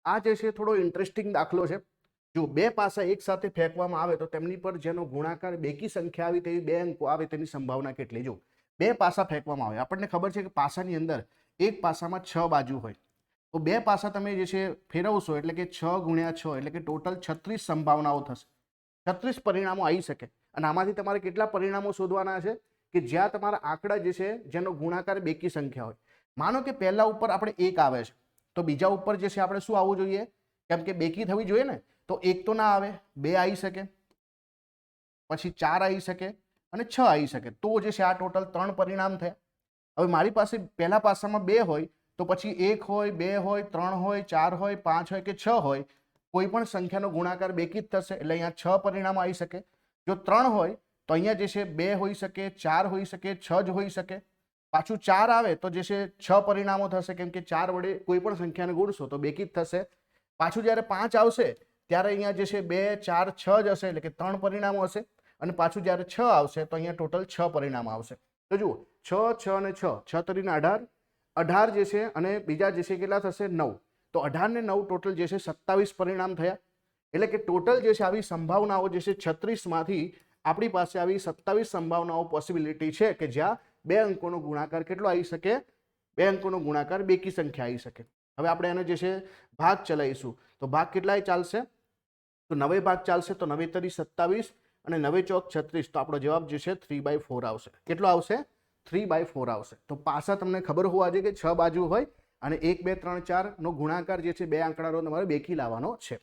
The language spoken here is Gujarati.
આ જે છે થોડો ઇન્ટરેસ્ટિંગ દાખલો છે. જો બે પાસા એક સાથે ફેંકવામાં આવે તો તેમની પર જેનો ગુણાકાર બેકી સંખ્યા આવી તેવી બે અંકો આવે તેની સંભાવના કેટલી? જો બે પાસા ફેંકવામાં આવે, આપણને ખબર છે કે પાસાની અંદર એક પાસામાં 6 બાજુ હોય, તો બે પાસા તમે જે છે ફેરવશો એટલે કે 6 ગુણ્યા 6 એટલે કે ટોટલ 36 સંભાવનાઓ થશે, 36 પરિણામો આવી શકે. અને આમાંથી તમારે કેટલા પરિણામો શોધવાના છે કે જ્યાં તમારા આંકડા જે છે જેનો ગુણાકાર બેકી સંખ્યા હોય. માનો કે પહેલા ઉપર આપણે 1 આવે છે તો બીજા ઉપર જે છે આપણે શું આવવું જોઈએ? કેમ કે બેકી થવી જોઈએ ને, તો 1 તો ના આવે, 2 આવી શકે, પછી 4 આવી શકે અને 6 આવી શકે, તો જે છે આ ટોટલ 3 પરિણામ થયા. હવે મારી પાસે પહેલા પાસામાં 2 હોય તો પછી 1 હોય, 2 હોય, 3 હોય, 4 હોય, 5 હોય કે 6 હોય, કોઈ પણ સંખ્યાનો ગુણાકાર બેકી જ થશે, એટલે અહીંયા 6 પરિણામ આવી શકે. જો 3 હોય તો અહીંયા જે છે 2 હોઈ શકે, 4 હોઈ શકે, 6 જ હોઈ શકે. પાછું 4 આવે તો જે છે 6 પરિણામો થશે, કેમ કે 4 વડે કોઈ પણ સંખ્યાને ગુણશો તો બેકી જ થશે. પાછું જ્યારે 5 આવશે ત્યારે અહીંયા જે છે 2, 4, 6 જ હશે, એટલે કે 3 પરિણામો હશે. અને પાછું જ્યારે 6 આવશે તો અહીંયા ટોટલ 6 પરિણામ આવશે. તો જુઓ 6, 6 અને 6, 6 તરીને 18, 18 જે છે અને બીજા જે છે કેટલા થશે? 9. તો 18 ને 9 ટોટલ જે છે 27 પરિણામ થયા. એટલે કે ટોટલ જે છે આવી સંભાવનાઓ જે છે 36 માંથી આપણી પાસે આવી 27 સંભાવનાઓ પોસિબિલિટી છે કે જ્યાં બે અંકોનો ગુણાકાર કેટલો આવી શકે? બે અંકોનો ગુણાકાર બેકી સંખ્યા આવી શકે. હવે આપણે એને જે છે ભાગ ચલાવીશું, તો ભાગ કેટલાય ચાલશે? તો 9 ભાગ ચાલશે, તો 9 તરી 27 અને 9 ચોક 36, તો આપણો જવાબ જે છે 3/4 આવશે. કેટલો આવશે? 3/4 આવશે. તો પાસા તમને ખબર હોવા જોઈએ કે 6 બાજુ હોય અને 1, 2, 3, 4 નો ગુણાકાર જે છે બે આંકડાનો તમારે બેકી લાવવાનો છે.